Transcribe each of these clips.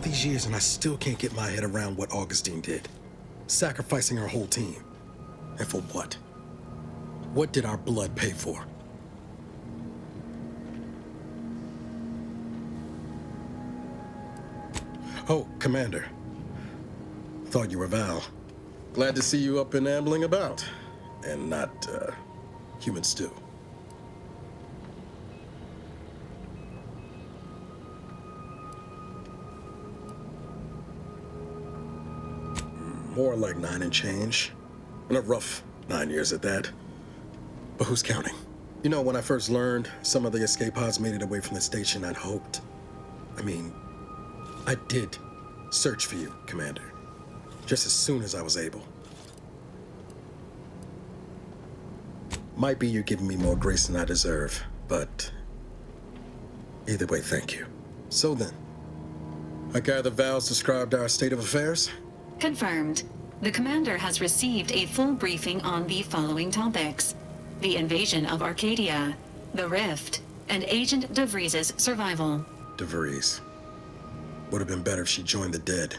all these years and I still can't get my head around what Augustine did. Sacrificing our whole team. And for what? What did our blood pay for? Oh, Commander. Thought you were Val. Glad to see you up and ambling about. And not, human stew. More like 9 and change. And a rough 9 years at that. But who's counting? You know, when I first learned some of the escape pods made it away from the station, I'd hoped. I did search for you, Commander. Just as soon as I was able. Might be you're giving me more grace than I deserve, but either way, thank you. So then, I gather Val's described our state of affairs? Confirmed. The Commander has received a full briefing on the following topics: the invasion of Arcadia, the Rift, and Agent DeVries' survival. DeVries. Would have been better if she joined the dead.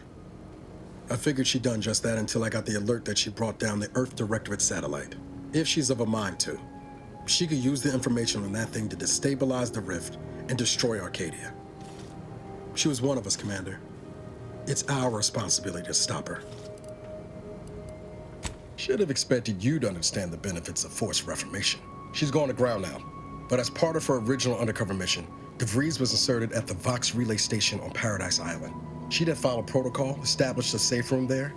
I figured she'd done just that until I got the alert that she brought down the Earth Directorate satellite. If she's of a mind to, she could use the information on that thing to destabilize the Rift and destroy Arcadia. She was one of us, Commander. It's our responsibility to stop her. Should have expected you to understand the benefits of forced reformation. She's gone to ground now, but as part of her original undercover mission, DeVries was inserted at the Vox relay station on Paradise Island. She'd have followed protocol, established a safe room there.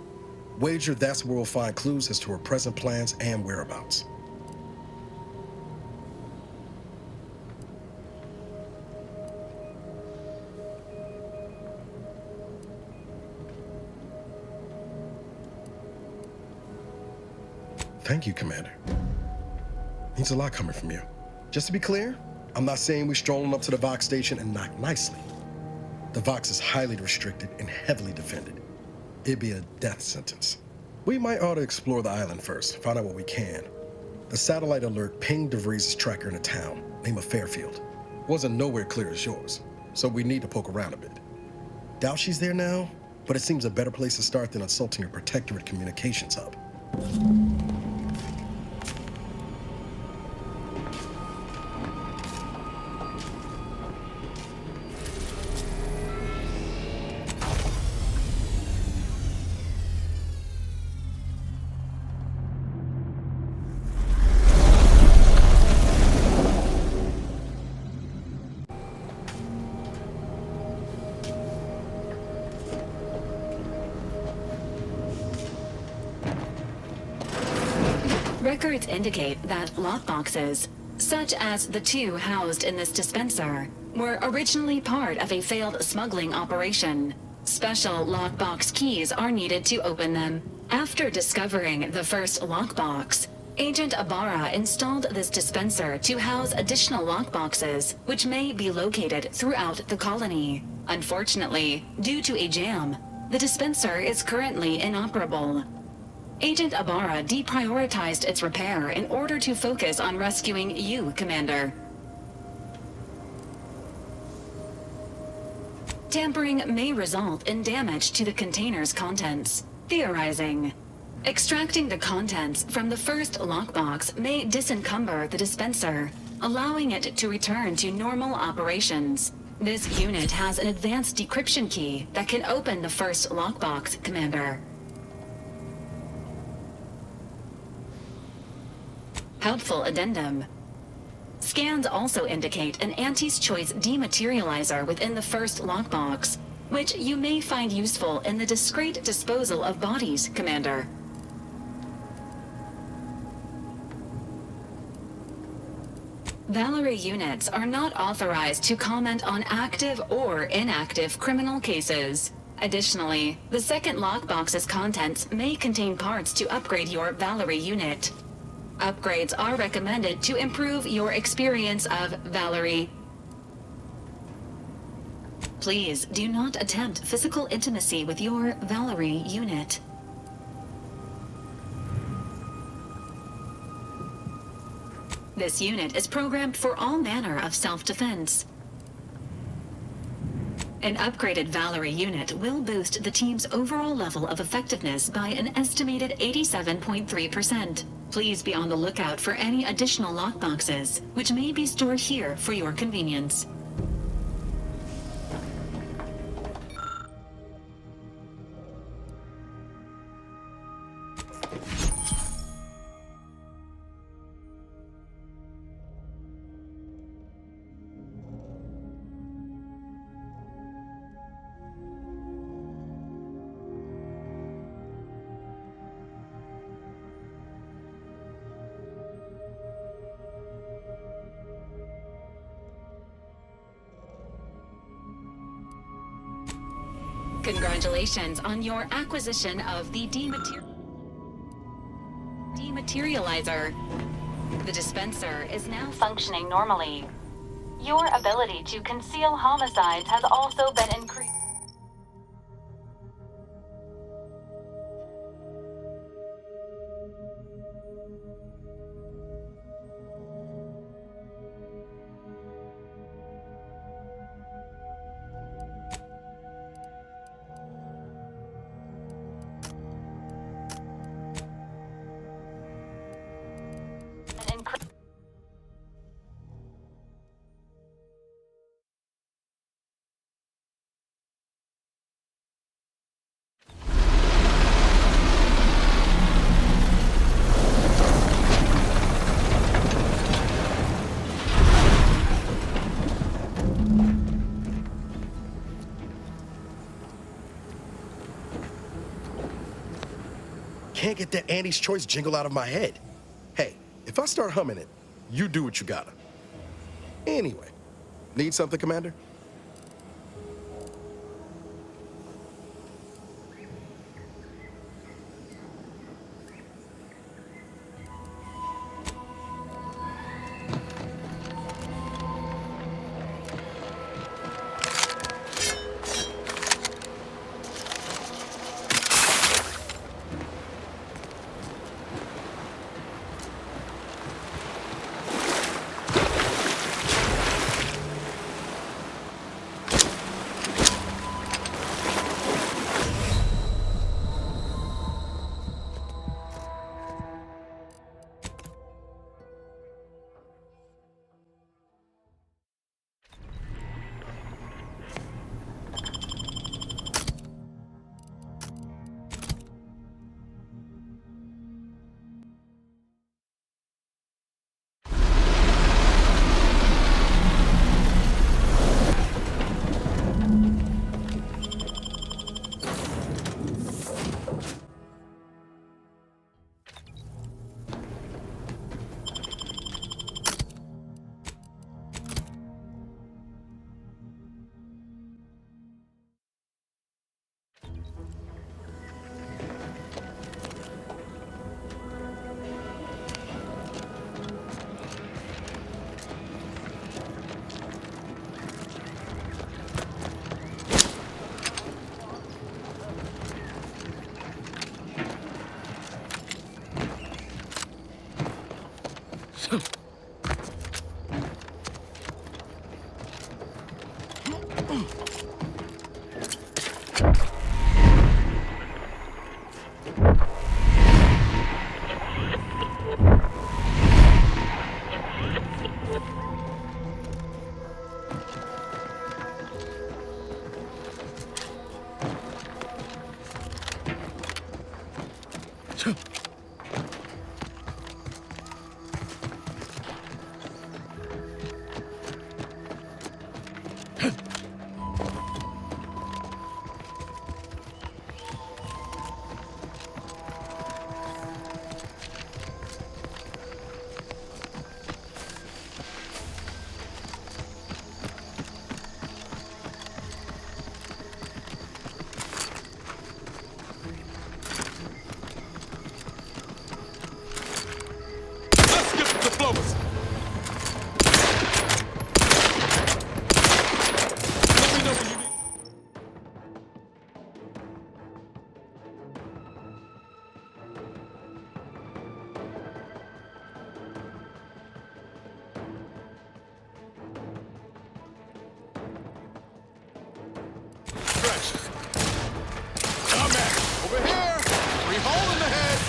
Wager that's where we'll find clues as to her present plans and whereabouts. Thank you, Commander. Means a lot coming from you. Just to be clear, I'm not saying we're strolling up to the Vox station and knock nicely. The Vox is highly restricted and heavily defended. It'd be a death sentence. We might ought to explore the island first, find out what we can. The satellite alert pinged DeVries' tracker in a town named Fairfield. Wasn't nowhere clear as yours, so we need to poke around a bit. Doubt she's there now, but it seems a better place to start than insulting a protectorate communications hub. Records indicate that lockboxes, such as the 2 housed in this dispenser, were originally part of a failed smuggling operation. Special lockbox keys are needed to open them. After discovering the first lockbox, Agent Ibarra installed this dispenser to house additional lockboxes, which may be located throughout the colony. Unfortunately, due to a jam, the dispenser is currently inoperable. Agent Ibarra deprioritized its repair in order to focus on rescuing you, Commander. Tampering may result in damage to the container's contents. Theorizing. Extracting the contents from the first lockbox may disencumber the dispenser, allowing it to return to normal operations. This unit has an advanced decryption key that can open the first lockbox, Commander. Helpful addendum. Scans also indicate an Anti's Choice dematerializer within the first lockbox, which you may find useful in the discreet disposal of bodies, Commander. Valkyrie units are not authorized to comment on active or inactive criminal cases. Additionally, the second lockbox's contents may contain parts to upgrade your Valkyrie unit. Upgrades are recommended to improve your experience of Valkyrie. Please do not attempt physical intimacy with your Valkyrie unit. This unit is programmed for all manner of self-defense. An upgraded Valkyrie unit will boost the team's overall level of effectiveness by an estimated 87.3%. Please be on the lookout for any additional lockboxes, which may be stored here for your convenience. Congratulations on your acquisition of the Dematerializer. The dispenser is now functioning normally. Your ability to conceal homicides has also been increased. Can't get that Andy's Choice jingle out of my head. Hey, if I start humming it, you do what you gotta. Anyway, need something, Commander? next? I'm next. Over here. Free hole in the head.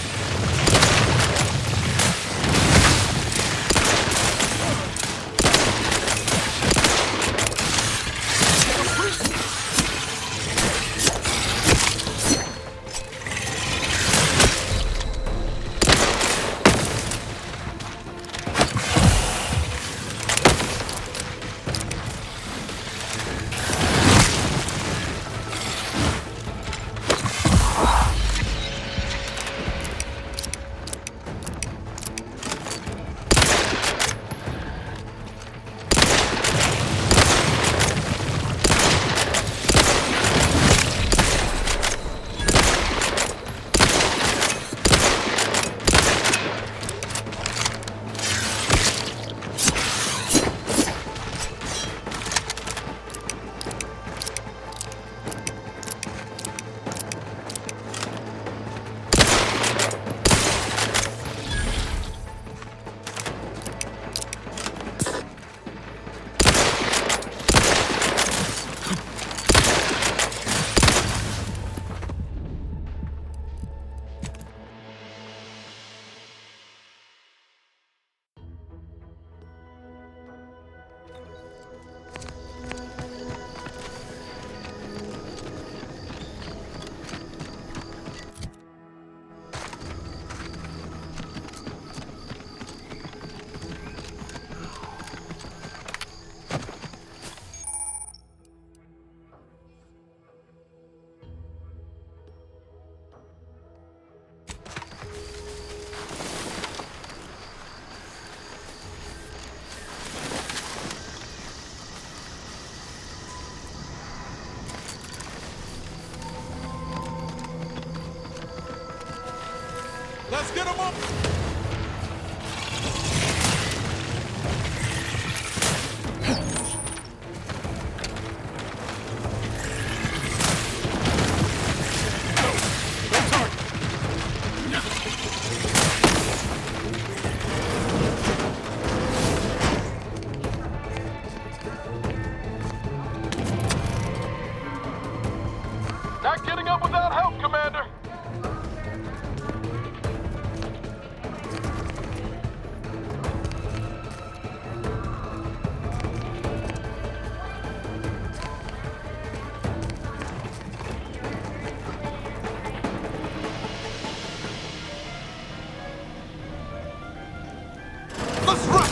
Let's get him up. Not getting up without help, Commander. Let's rock!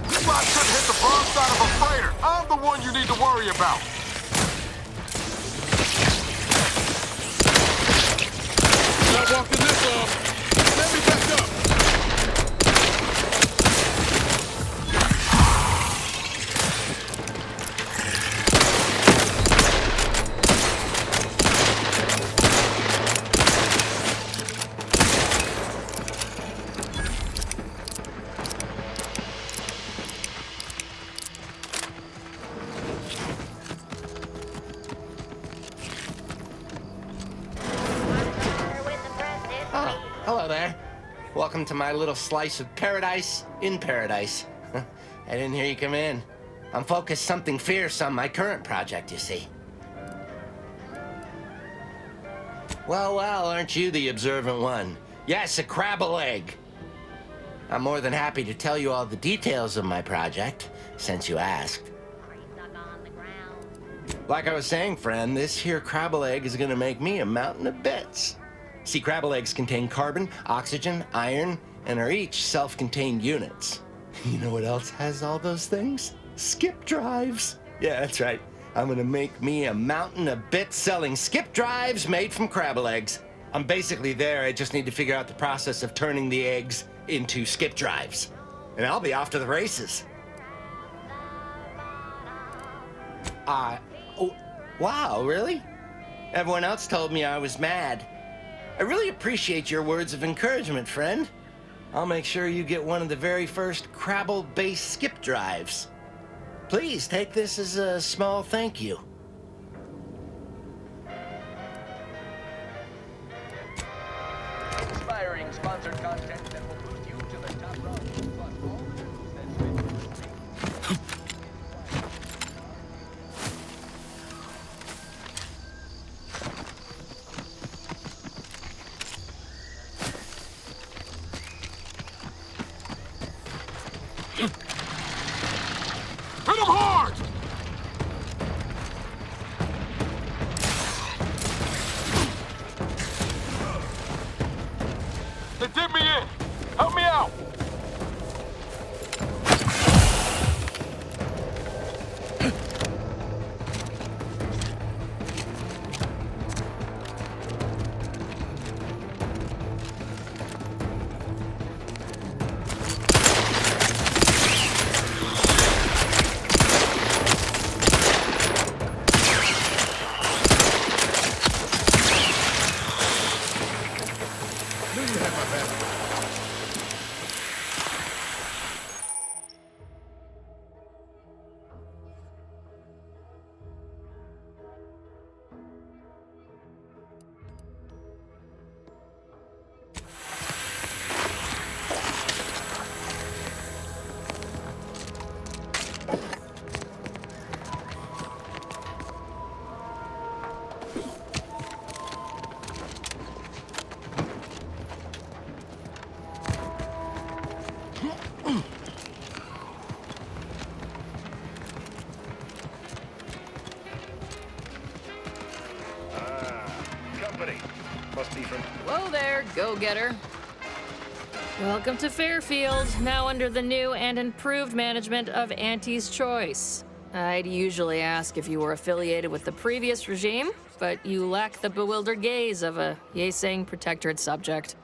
You guys shouldn't hit the broadside of a freighter. I'm the one you need to worry about. Not walking this up. Let me back up. Hello there. Welcome to my little slice of paradise in paradise. I didn't hear you come in. I'm focused something fierce on my current project, you see. Well, aren't you the observant one? Yes, a crabble egg. I'm more than happy to tell you all the details of my project, since you asked. Like I was saying, friend, this here crabble egg is gonna make me a mountain of bits. See, crabble eggs contain carbon, oxygen, iron, and are each self-contained units. You know what else has all those things? Skip drives. Yeah, that's right. I'm gonna make me a mountain of bits selling skip drives made from crabble eggs. I'm basically there. I just need to figure out the process of turning the eggs into skip drives. And I'll be off to the races. Oh, wow, really? Everyone else told me I was mad. I really appreciate your words of encouragement, friend. I'll make sure you get one of the very first crabble-based skip drives. Please take this as a small thank you. Inspiring sponsored content that will boost you to the top rung. Plus all the news that's been Hit him hard! They did me in! Help me out! Must be from... Whoa there, go-getter. Welcome to Fairfield, now under the new and improved management of Auntie's Choice. I'd usually ask if you were affiliated with the previous regime, but you lack the bewildered gaze of a yay-saying protectorate subject.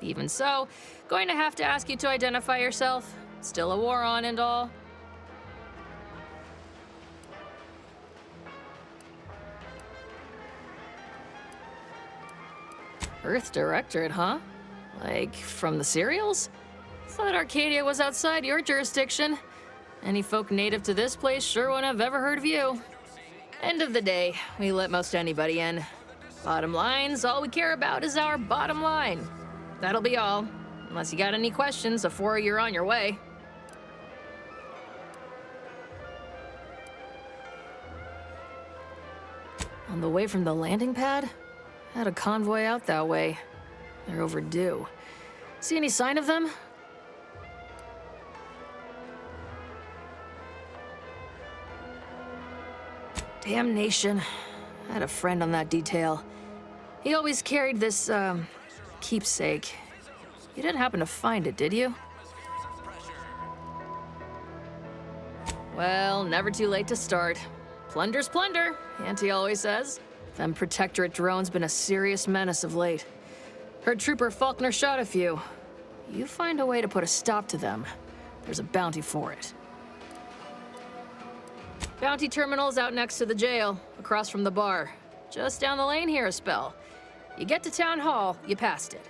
Even so, going to have to ask you to identify yourself. Still a war on and all. Earth Directorate, huh? Like, from the serials? Thought Arcadia was outside your jurisdiction. Any folk native to this place sure wouldn't have ever heard of you. End of the day, we let most anybody in. Bottom line's all we care about is our bottom line. That'll be all. Unless you got any questions before you're on your way. On the way from the landing pad? Had a convoy out that way. They're overdue. See any sign of them? Damnation. I had a friend on that detail. He always carried this, keepsake. You didn't happen to find it, did you? Well, never too late to start. Plunder's plunder, Auntie always says. Them Protectorate drones been a serious menace of late. Heard Trooper Faulkner shot a few. You find a way to put a stop to them, there's a bounty for it. Bounty terminal's out next to the jail, across from the bar. Just down the lane here a spell. You get to Town Hall, you passed it.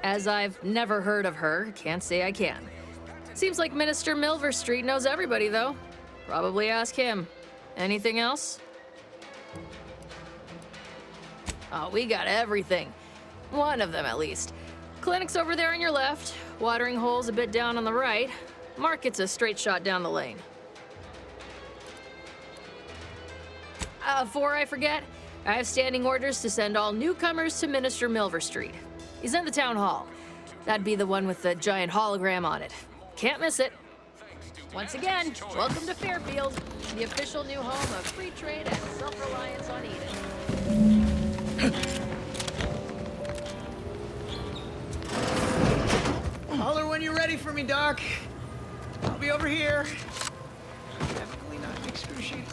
As I've never heard of her, can't say I can. Seems like Minister Milver Street knows everybody, though. Probably ask him. Anything else? Oh, we got everything. One of them, at least. Clinic's over there on your left. Watering hole's a bit down on the right. Market's a straight shot down the lane. Before I forget, I have standing orders to send all newcomers to Minister Milver Street. He's in the town hall. That'd be the one with the giant hologram on it. Can't miss it. Once again, welcome to Fairfield, the official new home of free trade and self-reliance on Eden. Holler when you're ready for me, Doc. I'll be over here. Definitely not excruciating.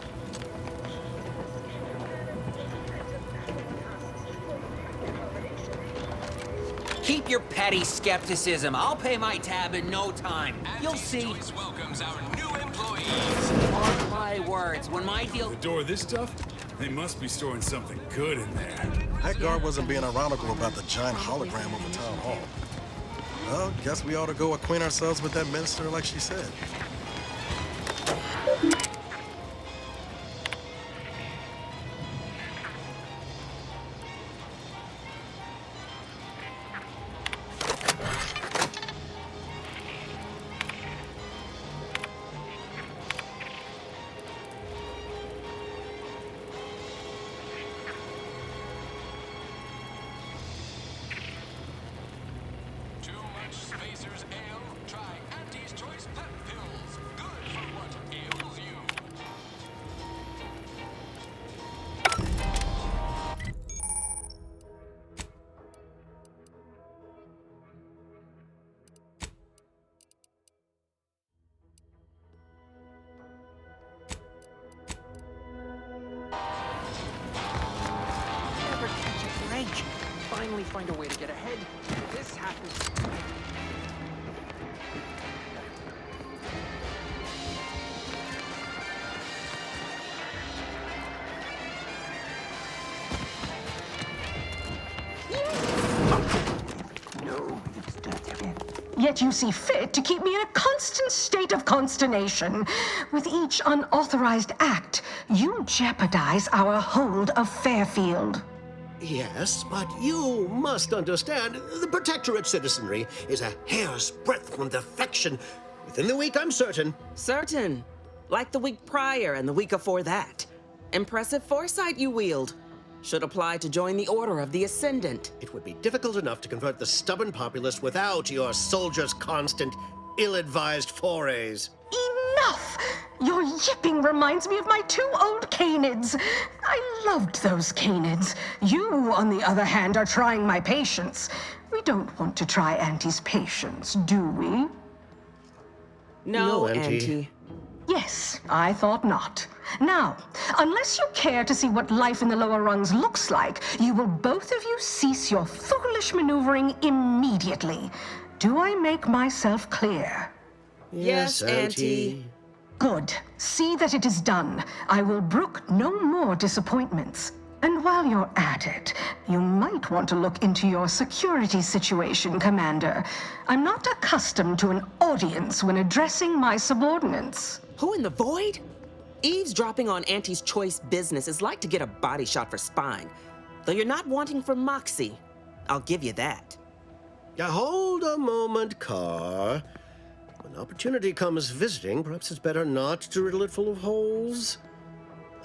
Keep your petty skepticism. I'll pay my tab in no time. You'll see. Choice welcomes our new employees. Mark my words. When my deal... The door of this stuff? They must be storing something good in there. That guard wasn't being ironical about the giant hologram over town hall. Well, guess we ought to go acquaint ourselves with that minister like she said. find a way to get ahead. This happens. Yet you see fit to keep me in a constant state of consternation. With each unauthorized act, you jeopardize our hold of Fairfield. Yes, but you must understand, the Protectorate citizenry is a hair's breadth from defection. Within the week, I'm certain. Certain. Like the week prior and the week before that. Impressive foresight you wield. Should apply to join the Order of the Ascendant. It would be difficult enough to convert the stubborn populace without your soldiers' constant, ill-advised forays. Enough! Your yipping reminds me of my 2 old canids. I loved those canids. You, on the other hand, are trying my patience. We don't want to try Auntie's patience, do we? No, Auntie. Auntie. Yes, I thought not. Now, unless you care to see what life in the lower rungs looks like, you will both of you cease your foolish maneuvering immediately. Do I make myself clear? Yes, Auntie. Good. See that it is done. I will brook no more disappointments. And while you're at it, you might want to look into your security situation, Commander. I'm not accustomed to an audience when addressing my subordinates. Who in the void? Eavesdropping on Auntie's choice business is like to get a body shot for spine. Though you're not wanting for moxie. I'll give you that. Hold a moment, Carr. When opportunity comes visiting, perhaps it's better not to riddle it full of holes.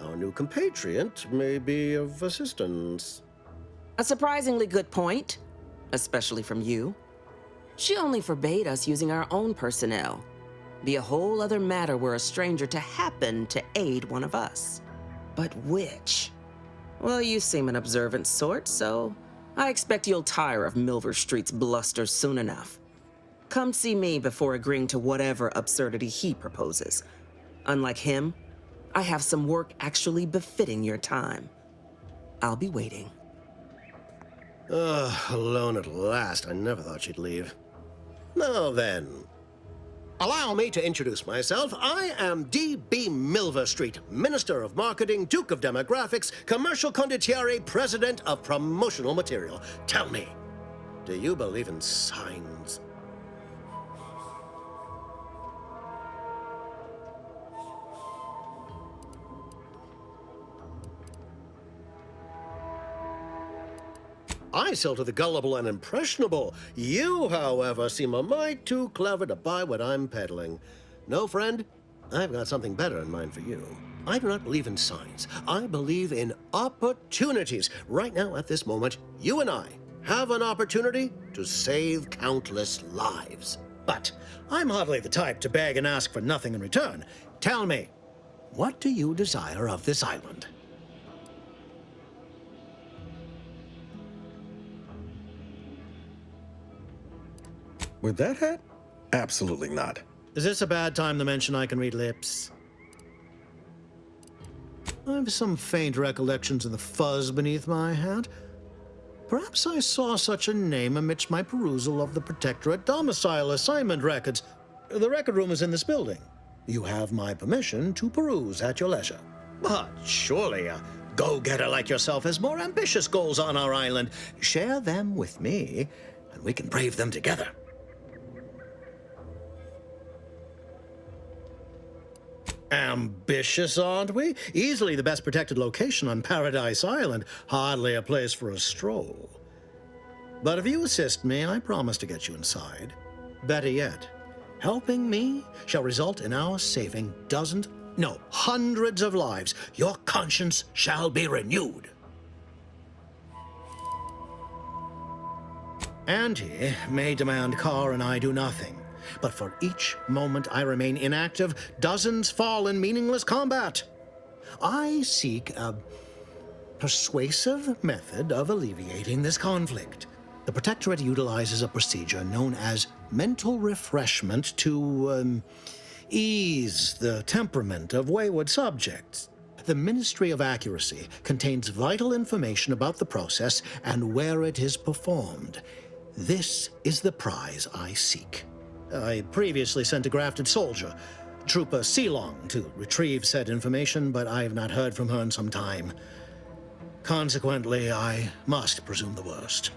Our new compatriot may be of assistance. A surprisingly good point, especially from you. She only forbade us using our own personnel. Be a whole other matter were a stranger to happen to aid one of us. But which? Well, you seem an observant sort, so I expect you'll tire of Milver Street's bluster soon enough. Come see me before agreeing to whatever absurdity he proposes. Unlike him, I have some work actually befitting your time. I'll be waiting. Alone at last. I never thought she'd leave. Now then, allow me to introduce myself. I am D.B. Milver Street, Minister of Marketing, Duke of Demographics, Commercial Condottiere, President of Promotional Material. Tell me, do you believe in signs? I sell to the gullible and impressionable. You, however, seem a mite too clever to buy what I'm peddling. No, friend, I've got something better in mind for you. I do not believe in signs. I believe in opportunities. Right now, at this moment, you and I have an opportunity to save countless lives. But I'm hardly the type to beg and ask for nothing in return. Tell me, what do you desire of this island? With that hat? Absolutely not. Is this a bad time to mention I can read lips? I have some faint recollections of the fuzz beneath my hat. Perhaps I saw such a name amidst my perusal of the Protectorate domicile assignment records. The record room is in this building. You have my permission to peruse at your leisure. But surely a go-getter like yourself has more ambitious goals on our island. Share them with me, and we can brave them together. Ambitious, aren't we? Easily the best protected location on Paradise Island. Hardly a place for a stroll. But if you assist me, I promise to get you inside. Better yet, helping me shall result in our saving dozens, no, hundreds of lives. Your conscience shall be renewed. Auntie may demand Carr and I do nothing. But for each moment I remain inactive, dozens fall in meaningless combat. I seek a persuasive method of alleviating this conflict. The Protectorate utilizes a procedure known as mental refreshment to ease the temperament of wayward subjects. The Ministry of Accuracy contains vital information about the process and where it is performed. This is the prize I seek. I previously sent a grafted soldier, Trooper Ceylon, to retrieve said information, but I have not heard from her in some time. Consequently, I must presume the worst.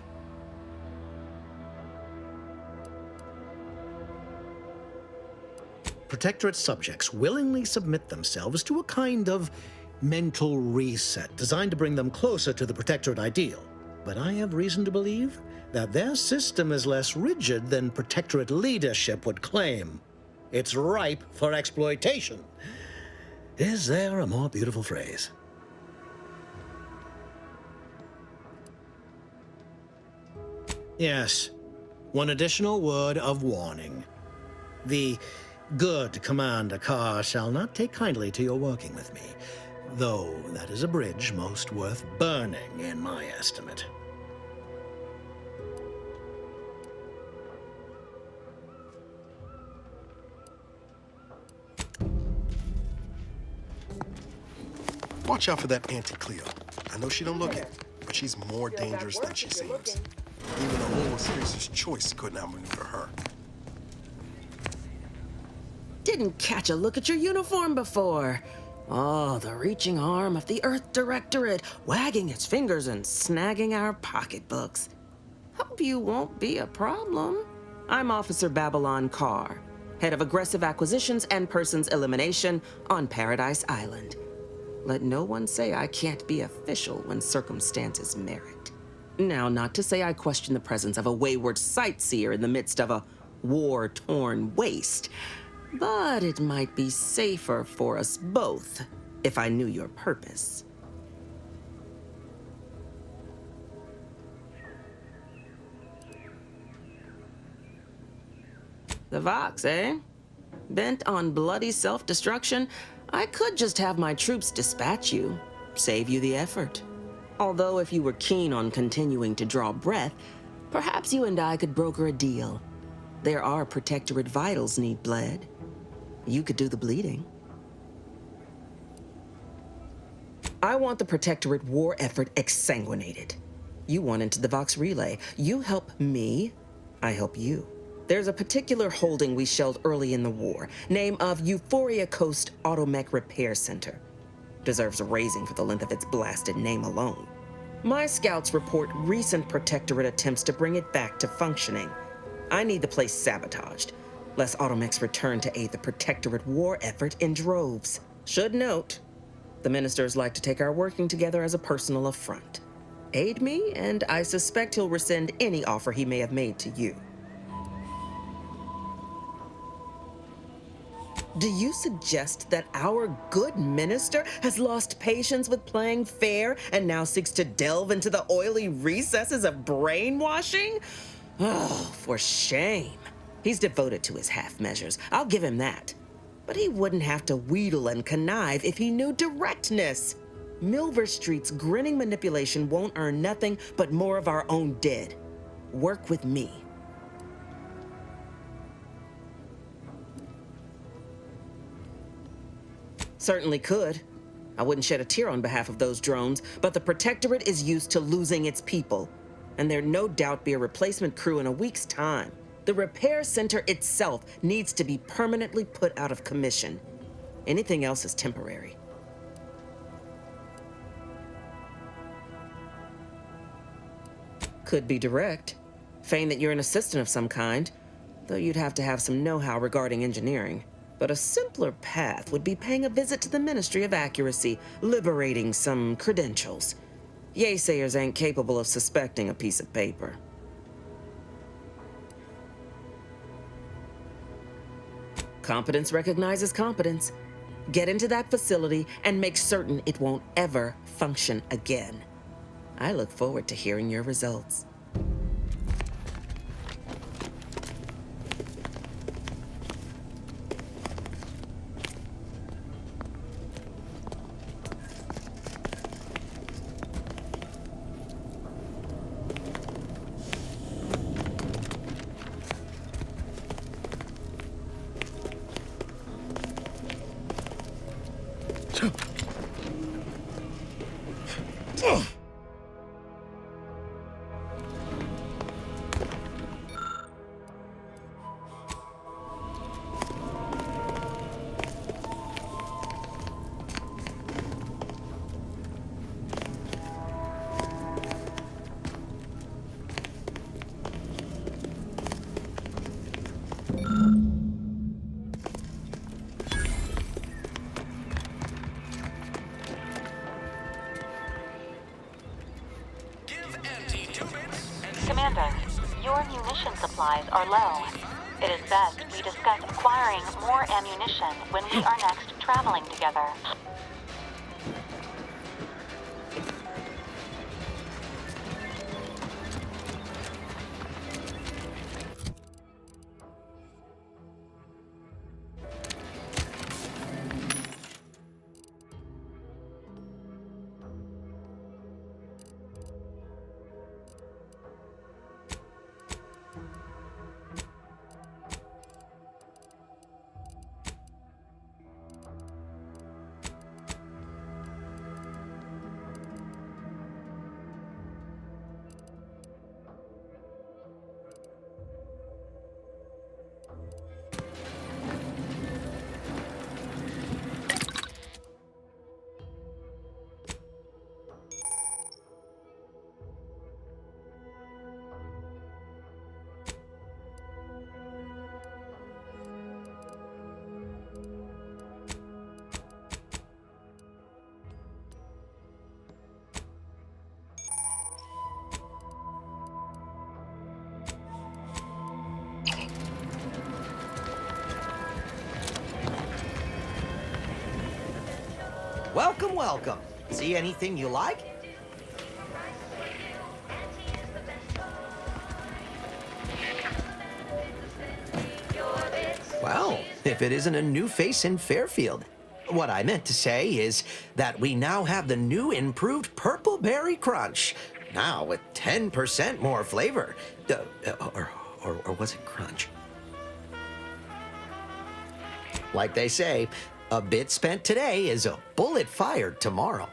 Protectorate subjects willingly submit themselves to a kind of mental reset designed to bring them closer to the Protectorate ideal. But I have reason to believe that their system is less rigid than Protectorate leadership would claim. It's ripe for exploitation. Is there a more beautiful phrase? Yes, one additional word of warning. The good Commander Carr shall not take kindly to your working with me, though that is a bridge most worth burning in my estimate. Watch out for that Auntie Cleo. I know she don't look it, but she's more dangerous than she seems. Even a Lord Series' choice couldn't outmaneuver her. Didn't catch a look at your uniform before. Oh, the reaching arm of the Earth Directorate, wagging its fingers and snagging our pocketbooks. Hope you won't be a problem. I'm Officer Babylon Carr, head of aggressive acquisitions and persons elimination on Paradise Island. Let no one say I can't be official when circumstances merit. Now, not to say I question the presence of a wayward sightseer in the midst of a war-torn waste, but it might be safer for us both if I knew your purpose. The Vox, eh? Bent on bloody self-destruction? I could just have my troops dispatch you, save you the effort. Although if you were keen on continuing to draw breath, perhaps you and I could broker a deal. There are Protectorate vitals need bled. You could do the bleeding. I want the Protectorate war effort exsanguinated. You want into the Vox Relay. You help me, I help you. There's a particular holding we shelled early in the war, name of Euphoria Coast Automech Repair Center. Deserves a raising for the length of its blasted name alone. My scouts report recent Protectorate attempts to bring it back to functioning. I need the place sabotaged, lest Automechs return to aid the Protectorate war effort in droves. Should note, the ministers like to take our working together as a personal affront. Aid me, and I suspect he'll rescind any offer he may have made to you. Do you suggest that our good minister has lost patience with playing fair and now seeks to delve into the oily recesses of brainwashing? Oh, for shame. He's devoted to his half measures. I'll give him that. But he wouldn't have to wheedle and connive if he knew directness. Milver Street's grinning manipulation won't earn nothing but more of our own dead. Work with me. Certainly could. I wouldn't shed a tear on behalf of those drones, but the Protectorate is used to losing its people, and there'd no doubt be a replacement crew in a week's time. The repair center itself needs to be permanently put out of commission. Anything else is temporary. Could be direct. Feign that you're an assistant of some kind, though you'd have to have some know-how regarding engineering. But a simpler path would be paying a visit to the Ministry of Accuracy, liberating some credentials. Yaysayers ain't capable of suspecting a piece of paper. Competence recognizes competence. Get into that facility and make certain it won't ever function again. I look forward to hearing your results. your munition supplies are low. It is best we discuss acquiring more ammunition when we are next traveling together. Welcome, welcome. See anything you like? Well, if it isn't a new face in Fairfield. What I meant to say is that we now have the new improved Purple Berry Crunch. Now with 10% more flavor. Or was it crunch? Like they say, a bit spent today is a bullet fired tomorrow.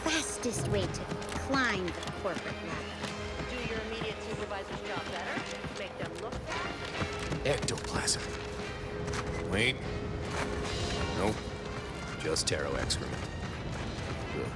Fastest way to climb the corporate ladder. Do your immediate supervisor's job better. Make them look bad. Ectoplasm. Wait. Nope. Just Taro excrement. Ugh.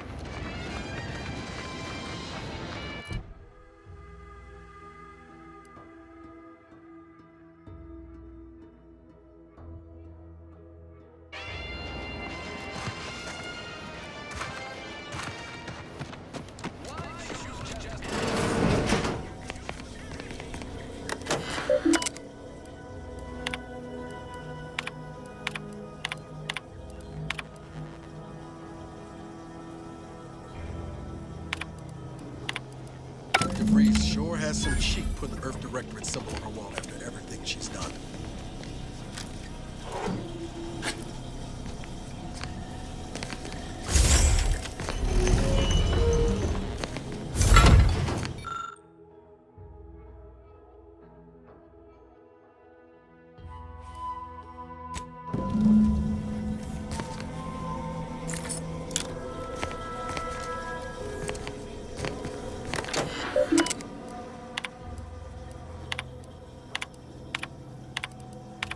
DeVries sure has some cheek putting the Earth Directorate symbol on her wall after everything she's done.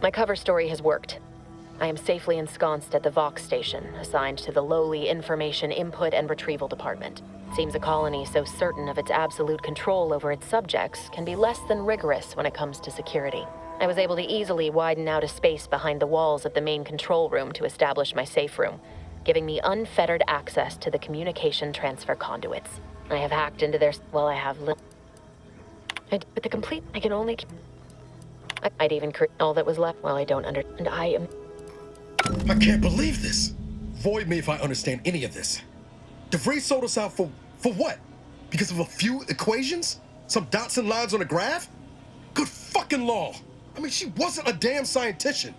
My cover story has worked. I am safely ensconced at the Vox station, assigned to the lowly Information Input and Retrieval Department. Seems a colony so certain of its absolute control over its subjects can be less than rigorous when it comes to security. I was able to easily widen out a space behind the walls of the main control room to establish my safe room. giving me unfettered access to the communication transfer conduits. I have hacked into their... Well, I have... But the complete... I can only... I'd even create all that was left. Well, I don't under... And I am... I can't believe this. Void me if I understand any of this. DeVries sold us out for what? Because of a few equations? Some dots and lines on a graph? Good fucking law. I mean, she wasn't a damn scientist.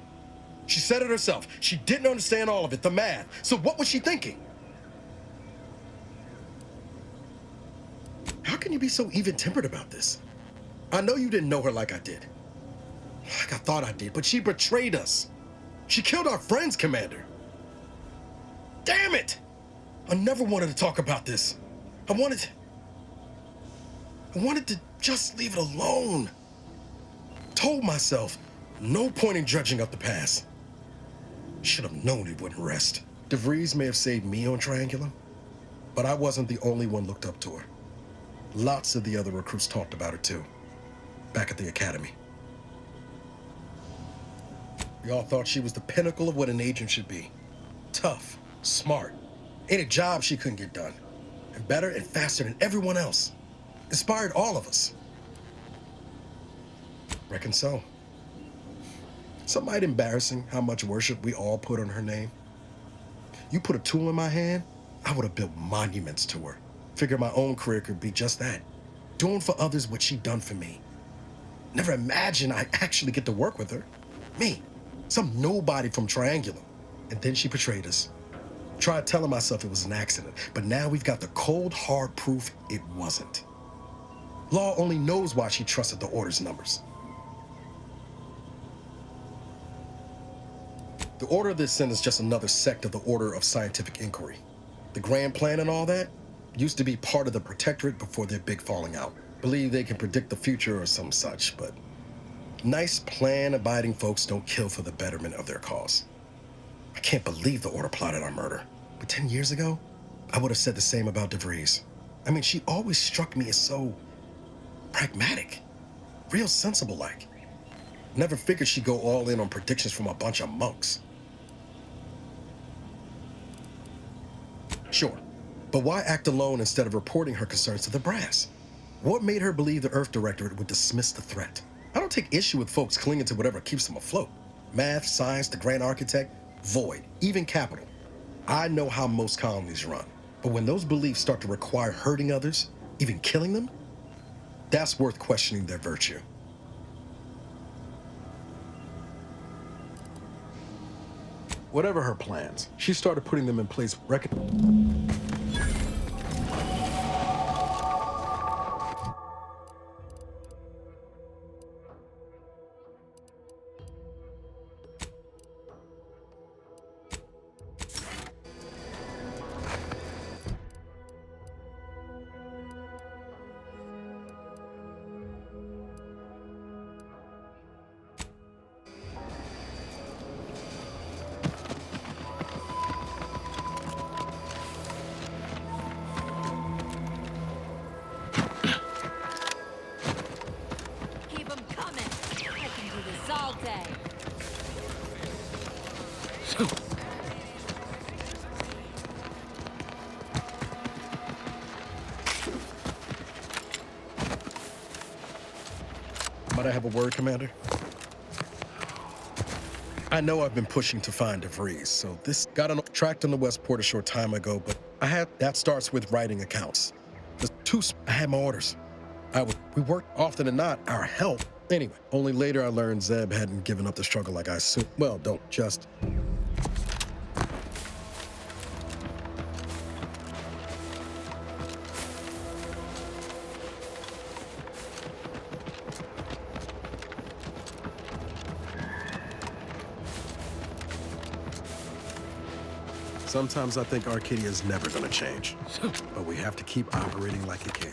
She said it herself. She didn't understand all of it, the math. So what was she thinking? How can you be so even-tempered about this? I know you didn't know her like I did. Like I thought I did, but she betrayed us. She killed our friends, Commander. Damn it! I never wanted to talk about this. I wanted to just leave it alone. Told myself, no point in dredging up the past. Should have known it wouldn't rest. DeVries may have saved me on Triangulum, but I wasn't the only one looked up to her. Lots of the other recruits talked about her too, back at the academy. We all thought she was the pinnacle of what an agent should be. Tough, smart, ain't a job she couldn't get done. And better and faster than everyone else. Inspired all of us. Reckon so. Some might embarrassing how much worship we all put on her name. You put a tool in my hand, I would have built monuments to her. Figure my own career could be just that. Doing for others what she done for me. Never imagined I'd actually get to work with her. Me, some nobody from Triangulum. And then she betrayed us. Tried telling myself it was an accident, but now we've got the cold, hard proof it wasn't. Law only knows why she trusted the Order's numbers. The Order of this sin is just another sect of the Order of Scientific Inquiry. The Grand Plan and all that used to be part of the Protectorate before their big falling out. Believe they can predict the future or some such, but nice plan-abiding folks don't kill for the betterment of their cause. I can't believe the Order plotted our murder. But 10 years ago, I would have said the same about DeVries. I mean, she always struck me as so pragmatic, real sensible-like. Never figured she'd go all in on predictions from a bunch of monks. Sure, but why act alone instead of reporting her concerns to the brass? What made her believe the Earth Directorate would dismiss the threat? I don't take issue with folks clinging to whatever keeps them afloat. Math, science, the Grand Architect, Void, even Capital. I know how most colonies run. But when those beliefs start to require hurting others, even killing them, that's worth questioning their virtue. Whatever her plans, she started putting them in place. Might I have a word, Commander? I know I've been pushing to find DeVries, so this got tracked on the Westport a short time ago, but that starts with writing accounts. I had my orders. We worked often than not, our help. Anyway, only later I learned Zeb hadn't given up the struggle like I assumed. Well, don't just. Sometimes I think Arcadia is never gonna change, but we have to keep operating like it can.